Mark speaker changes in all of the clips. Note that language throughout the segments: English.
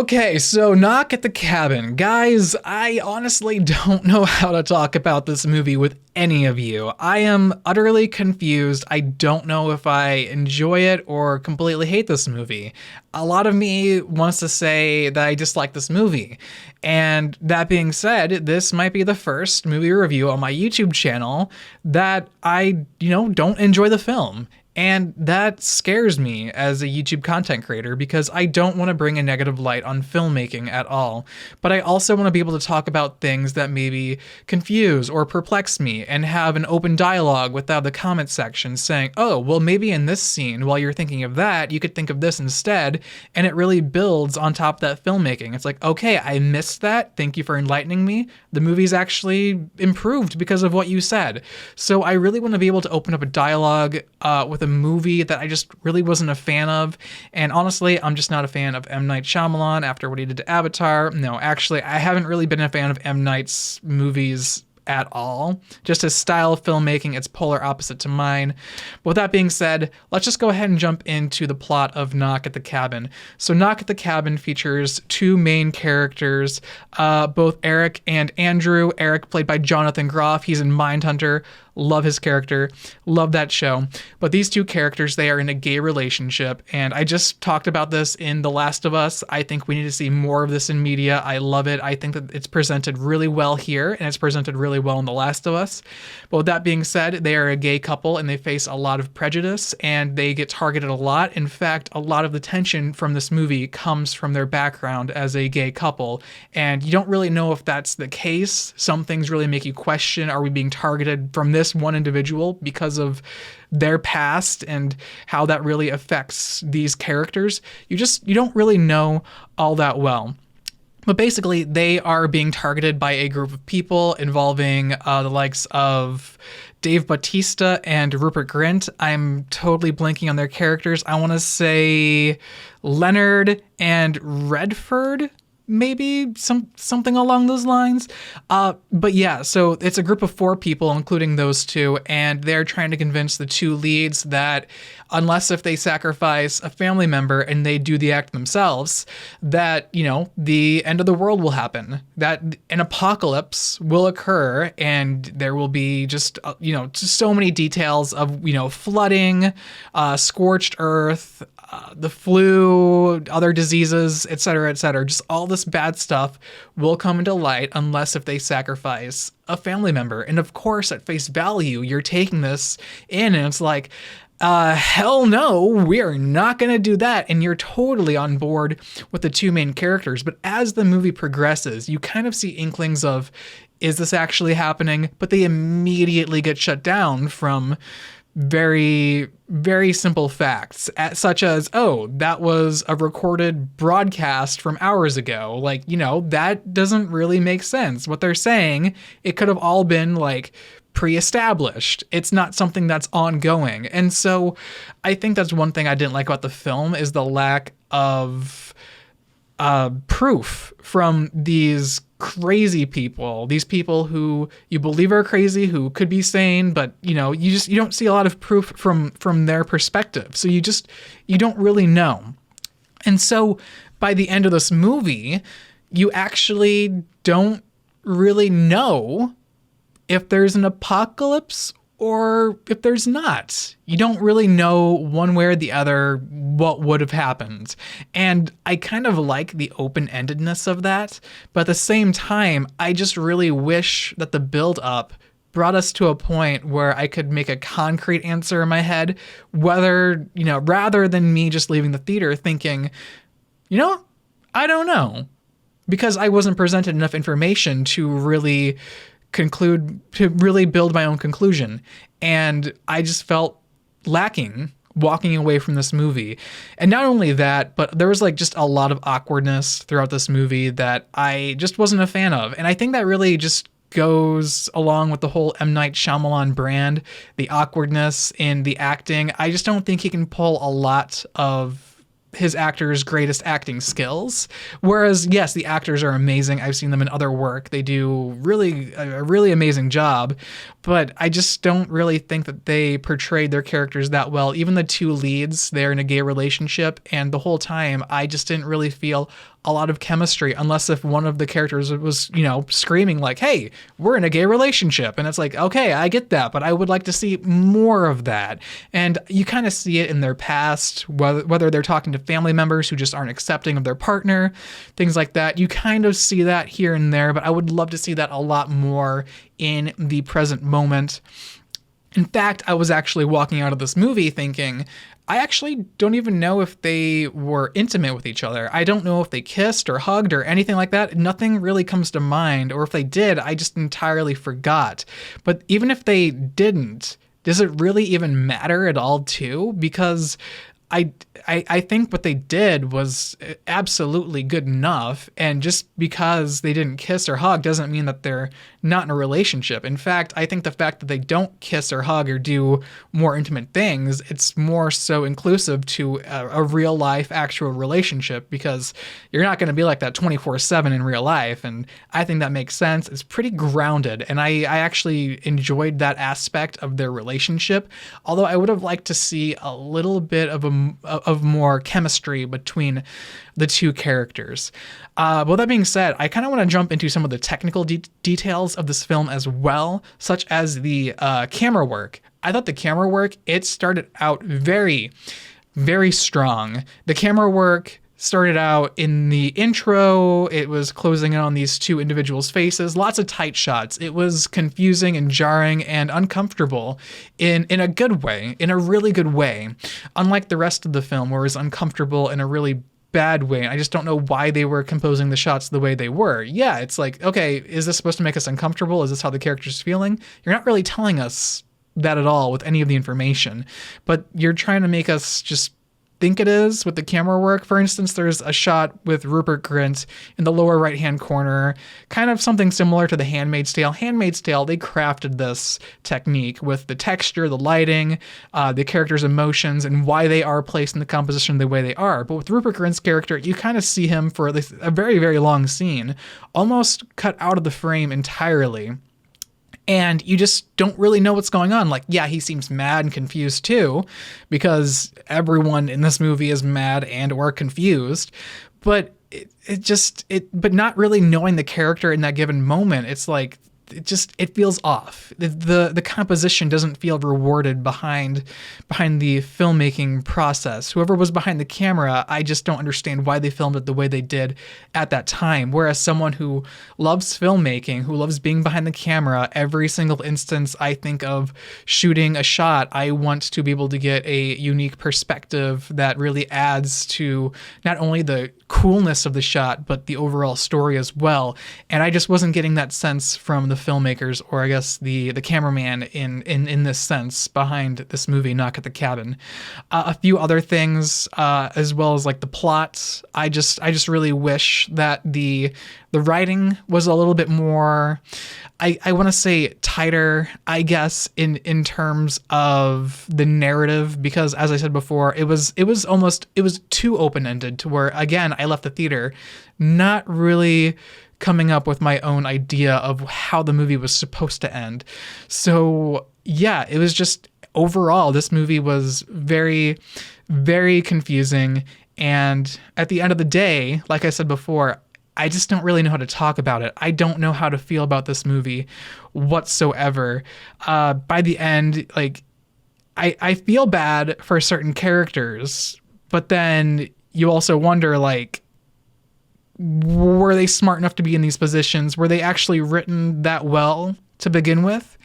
Speaker 1: Okay, so Knock at the Cabin. Guys, I honestly don't know how to talk about this movie with any of you. I am utterly confused. I don't know if I enjoy it or completely hate this movie. A lot of me wants to say that I dislike this movie. And that being said, this might be the first movie review on my YouTube channel that I, don't enjoy the film. And that scares me as a YouTube content creator because I don't want to bring a negative light on filmmaking at all. But I also want to be able to talk about things that maybe confuse or perplex me and have an open dialogue without the comment section saying, oh, well, maybe in this scene, while you're thinking of that, you could think of this instead. And it really builds on top of that filmmaking. It's like, okay, I missed that. Thank you for enlightening me. The movie's actually improved because of what you said. So I really want to be able to open up a dialogue with a movie that I just really wasn't a fan of. And honestly, I'm just not a fan of M. Night Shyamalan after what he did to Avatar. No, actually, I haven't really been a fan of M. Night's movies at all. Just his style of filmmaking, it's polar opposite to mine. But with that being said, let's just go ahead and jump into the plot of Knock at the Cabin. So Knock at the Cabin features two main characters, both Eric and Andrew. Eric played by Jonathan Groff. He's in Mindhunter. Love his character. Love that show. But these two characters, they are in a gay relationship. And I just talked about this in The Last of Us. I think we need to see more of this in media. I love it. I think that it's presented really well here, and it's presented really well in The Last of Us. But with that being said, they are a gay couple and they face a lot of prejudice and they get targeted a lot. In fact, a lot of the tension from this movie comes from their background as a gay couple. And you don't really know if that's the case. Some things really make you question, are we being targeted from this one individual because of their past and how that really affects these characters? You don't really know all that well. But basically, they are being targeted by a group of people involving the likes of Dave Bautista and Rupert Grint. I'm totally blanking on their characters. I want to say Leonard and Redford, maybe something along those lines. But yeah, so it's a group of 4 people, including those two, and they're trying to convince the two leads that unless if they sacrifice a family member and they do the act themselves, that, the end of the world will happen, that an apocalypse will occur, and there will be just so many details of, flooding, scorched earth, the flu, other diseases, et cetera, just all this bad stuff will come into light unless if they sacrifice a family member. And of course, at face value, you're taking this in and it's like, hell no, we are not going to do that. And you're totally on board with the two main characters. But as the movie progresses, you kind of see inklings of, is this actually happening? But they immediately get shut down from very, very simple facts, such as, oh, that was a recorded broadcast from hours ago. Like, that doesn't really make sense. What they're saying, it could have all been like pre-established. It's not something that's ongoing. And so I think that's one thing I didn't like about the film is the lack of proof from these crazy people, these people who you believe are crazy, who could be sane, but you don't see a lot of proof from their perspective. So you don't really know. And so by the end of this movie, you actually don't really know if there's an apocalypse or if there's not. You don't really know one way or the other what would have happened. And I kind of like the open-endedness of that, but at the same time, I just really wish that the build-up brought us to a point where I could make a concrete answer in my head, whether, rather than me just leaving the theater thinking, I don't know, because I wasn't presented enough information to really build my own conclusion. And I just felt lacking walking away from this movie. And not only that, but there was just a lot of awkwardness throughout this movie that I just wasn't a fan of. And I think that really just goes along with the whole M. Night Shyamalan brand, the awkwardness in the acting. I just don't think he can pull a lot of his actors' greatest acting skills. Whereas, yes, the actors are amazing. I've seen them in other work. They do a really amazing job. But I just don't really think that they portrayed their characters that well. Even the two leads, they're in a gay relationship. And the whole time, I just didn't really feel a lot of chemistry, unless if one of the characters was, screaming like, hey, we're in a gay relationship. And it's like, okay, I get that, but I would like to see more of that. And you kind of see it in their past, whether they're talking to family members who just aren't accepting of their partner, things like that. You kind of see that here and there, but I would love to see that a lot more in the present moment. In fact, I was actually walking out of this movie thinking, I actually don't even know if they were intimate with each other. I don't know if they kissed or hugged or anything like that. Nothing really comes to mind. Or if they did, I just entirely forgot. But even if they didn't, does it really even matter at all too? Because I think what they did was absolutely good enough, and just because they didn't kiss or hug doesn't mean that they're not in a relationship. In fact, I think the fact that they don't kiss or hug or do more intimate things, it's more so inclusive to a real life actual relationship, because you're not going to be like that 24/7 in real life, and I think that makes sense. It's pretty grounded, and I actually enjoyed that aspect of their relationship, although I would have liked to see a little bit of more chemistry between the two characters. Well, that being said, I kind of want to jump into some of the technical details of this film as well, such as the camera work. I thought the camera work, it started out very, very strong. The camera work started out in the intro. It was closing in on these two individuals' faces. Lots of tight shots. It was confusing and jarring and uncomfortable in a good way, in a really good way. Unlike the rest of the film, where it was uncomfortable in a really bad way. I just don't know why they were composing the shots the way they were. Yeah, it's like, okay, is this supposed to make us uncomfortable? Is this how the character's feeling? You're not really telling us that at all with any of the information, but you're trying to make us just think it is with the camera work. For instance, there's a shot with Rupert Grint in the lower right-hand corner, kind of something similar to The Handmaid's Tale. Handmaid's Tale, they crafted this technique with the texture, the lighting, the character's emotions, and why they are placed in the composition the way they are. But with Rupert Grint's character, you kind of see him for a very, very long scene, almost cut out of the frame entirely. And you just don't really know what's going on. Like, yeah, he seems mad and confused too, because everyone in this movie is mad and or confused. But but not really knowing the character in that given moment, it's like, it feels off. The composition doesn't feel rewarded behind the filmmaking process. Whoever was behind the camera, I just don't understand why they filmed it the way they did at that time. Whereas someone who loves filmmaking, who loves being behind the camera, every single instance I think of shooting a shot, I want to be able to get a unique perspective that really adds to not only the coolness of the shot, but the overall story as well. And I just wasn't getting that sense from the filmmakers, or I guess the cameraman in this sense behind this movie, Knock at the Cabin. A few other things, as well as like the plot. I just really wish that the writing was a little bit more, I want to say tighter, I guess, in terms of the narrative, because as I said before, it was too open-ended, to where, again, I left the theater not really coming up with my own idea of how the movie was supposed to end. So yeah, it was just, overall, this movie was very, very confusing. And at the end of the day, like I said before, I just don't really know how to talk about it. I don't know how to feel about this movie whatsoever. By the end, like, I feel bad for certain characters, but then you also wonder, like, were they smart enough to be in these positions? Were they actually written that well to begin with?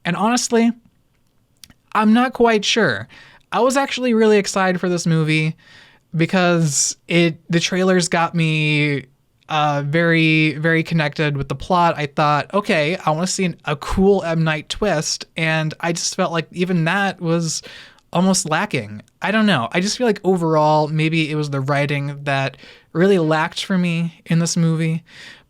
Speaker 1: And honestly, I'm not quite sure. I was actually really excited for this movie because the trailers got me very, very connected with the plot. I thought, okay, I want to see a cool M. Night twist, and I just felt like even that was almost lacking. I don't know. I just feel like overall, maybe it was the writing that really lacked for me in this movie.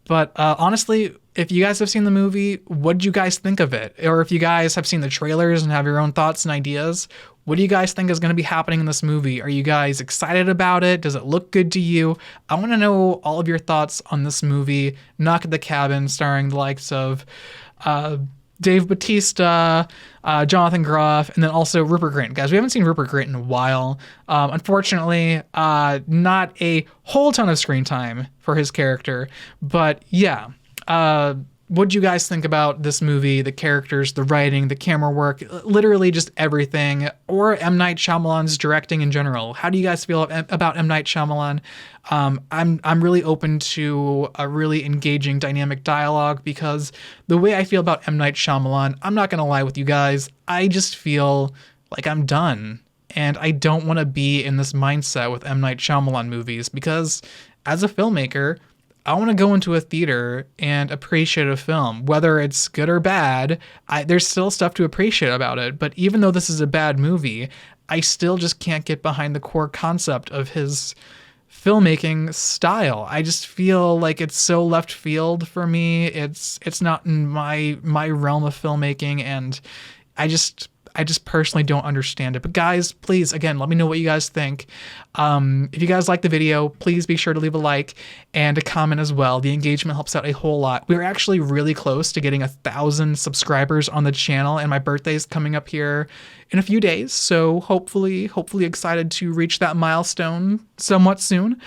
Speaker 1: But honestly, if you guys have seen the movie, what do you guys think of it? Or if you guys have seen the trailers and have your own thoughts and ideas, what do you guys think is going to be happening in this movie? Are you guys excited about it? Does it look good to you? I want to know all of your thoughts on this movie, Knock at the Cabin, starring the likes of Dave Bautista, Jonathan Groff, and then also Rupert Grint. Guys, we haven't seen Rupert Grint in a while. Unfortunately, not a whole ton of screen time for his character, but yeah. What do you guys think about this movie, the characters, the writing, the camera work, literally just everything, or M. Night Shyamalan's directing in general? How do you guys feel about M. Night Shyamalan? I'm really open to a really engaging dynamic dialogue, because the way I feel about M. Night Shyamalan, I'm not gonna lie with you guys, I just feel like I'm done. And I don't want to be in this mindset with M. Night Shyamalan movies, because as a filmmaker, I want to go into a theater and appreciate a film, whether it's good or bad. There's still stuff to appreciate about it. But even though this is a bad movie, I still just can't get behind the core concept of his filmmaking style. I just feel like it's so left field for me. It's not in my realm of filmmaking, and I just personally don't understand it. But guys, please, again, let me know what you guys think. If you guys like the video, please be sure to leave a like and a comment as well. The engagement helps out a whole lot. We're actually really close to getting 1,000 subscribers on the channel, and my birthday is coming up here in a few days. So hopefully excited to reach that milestone somewhat soon.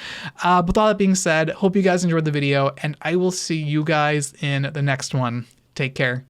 Speaker 1: With all that being said, hope you guys enjoyed the video, and I will see you guys in the next one. Take care.